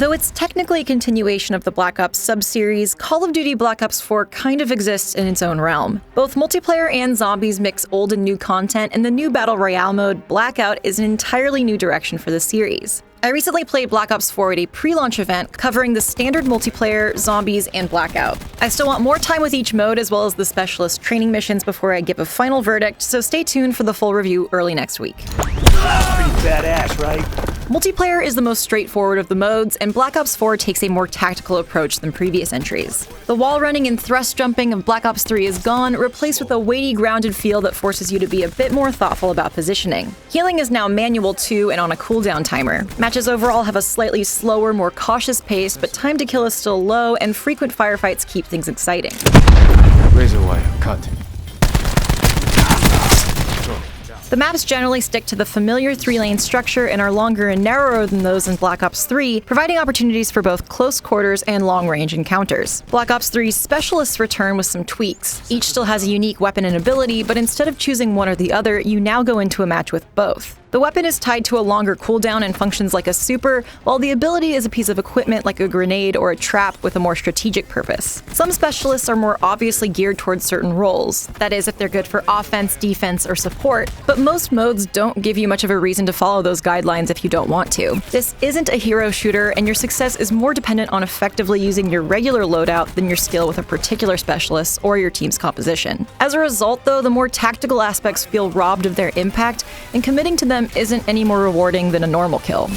Though it's technically a continuation of the Black Ops sub-series, Call of Duty Black Ops 4 kind of exists in its own realm. Both multiplayer and zombies mix old and new content, and the new Battle Royale mode, Blackout, is an entirely new direction for the series. I recently played Black Ops 4 at a pre-launch event covering the standard multiplayer, zombies, and Blackout. I still want more time with each mode as well as the specialist training missions before I give a final verdict, so stay tuned for the full review early next week. Pretty badass, right? Multiplayer is the most straightforward of the modes, and Black Ops 4 takes a more tactical approach than previous entries. The wall running and thrust jumping of Black Ops 3 is gone, replaced with a weighty, grounded feel that forces you to be a bit more thoughtful about positioning. Healing is now manual too and on a cooldown timer. Matches overall have a slightly slower, more cautious pace, but time to kill is still low, and frequent firefights keep things exciting. Razor wire, cut. The maps generally stick to the familiar 3-lane structure and are longer and narrower than those in Black Ops 3, providing opportunities for both close quarters and long-range encounters. Black Ops 3's specialists return with some tweaks. Each still has a unique weapon and ability, but instead of choosing one or the other, you now go into a match with both. The weapon is tied to a longer cooldown and functions like a super, while the ability is a piece of equipment like a grenade or a trap with a more strategic purpose. Some specialists are more obviously geared towards certain roles, that is, if they're good for offense, defense, or support, but most modes don't give you much of a reason to follow those guidelines if you don't want to. This isn't a hero shooter, and your success is more dependent on effectively using your regular loadout than your skill with a particular specialist or your team's composition. As a result, though, the more tactical aspects feel robbed of their impact, and committing to them isn't any more rewarding than a normal kill.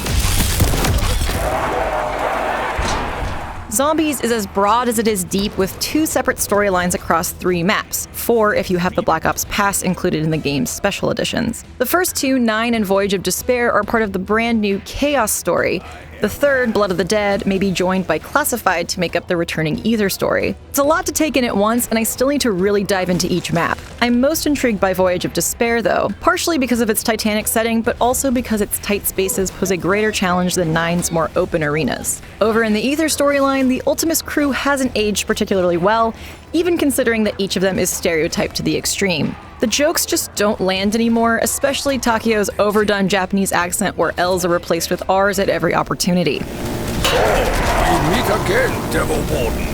Zombies is as broad as it is deep, with 2 separate storylines across 3 maps, 4 if you have the Black Ops Pass included in the game's special editions. The first 2, 9 and Voyage of Despair, are part of the brand new Chaos story. The third, Blood of the Dead, may be joined by Classified to make up the returning Ether story. It's a lot to take in at once, and I still need to really dive into each map. I'm most intrigued by Voyage of Despair, though, partially because of its Titanic setting, but also because its tight spaces pose a greater challenge than 9's more open arenas. Over in the Ether storyline, the Ultimus crew hasn't aged particularly well, even considering that each of them is stereotyped to the extreme. The jokes just don't land anymore, especially Takeo's overdone Japanese accent where L's are replaced with R's at every opportunity. Oh, we meet again, Devil Warden.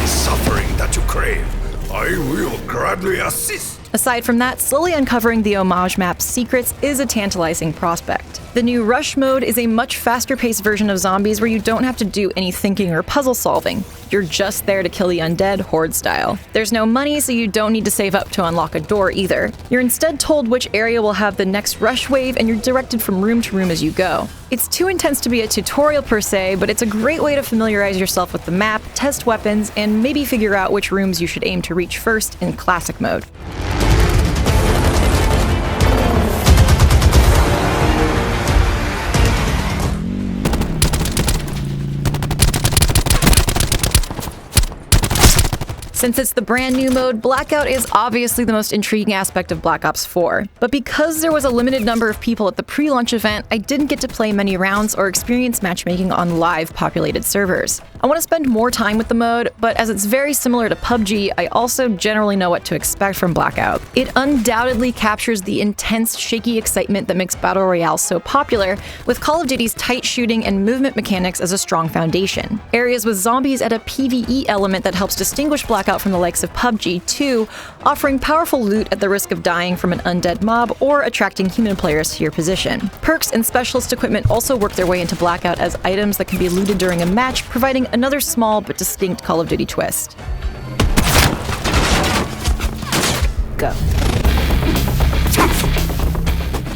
The suffering that you crave, I will gladly assist. Aside from that, slowly uncovering the homage map's secrets is a tantalizing prospect. The new Rush mode is a much faster-paced version of zombies where you don't have to do any thinking or puzzle solving. You're just there to kill the undead, horde style. There's no money, so you don't need to save up to unlock a door either. You're instead told which area will have the next rush wave, and you're directed from room to room as you go. It's too intense to be a tutorial per se, but it's a great way to familiarize yourself with the map, test weapons, and maybe figure out which rooms you should aim to reach first in classic mode. Since it's the brand new mode, Blackout is obviously the most intriguing aspect of Black Ops 4. But because there was a limited number of people at the pre-launch event, I didn't get to play many rounds or experience matchmaking on live populated servers. I want to spend more time with the mode, but as it's very similar to PUBG, I also generally know what to expect from Blackout. It undoubtedly captures the intense, shaky excitement that makes Battle Royale so popular, with Call of Duty's tight shooting and movement mechanics as a strong foundation. Areas with zombies add a PvE element that helps distinguish Blackout from the likes of PUBG too, offering powerful loot at the risk of dying from an undead mob or attracting human players to your position. Perks and specialist equipment also work their way into Blackout as items that can be looted during a match, providing another small but distinct Call of Duty twist. Go.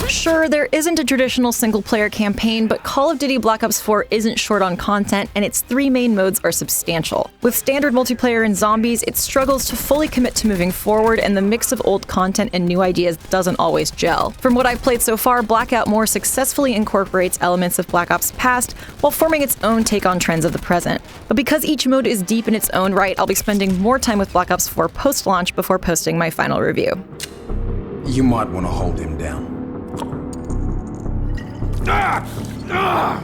Sure, there isn't a traditional single-player campaign, but Call of Duty Black Ops 4 isn't short on content, and its 3 main modes are substantial. With standard multiplayer and zombies, it struggles to fully commit to moving forward, and the mix of old content and new ideas doesn't always gel. From what I've played so far, Blackout more successfully incorporates elements of Black Ops past, while forming its own take on trends of the present. But because each mode is deep in its own right, I'll be spending more time with Black Ops 4 post-launch before posting my final review. You might want to hold him down. Ah!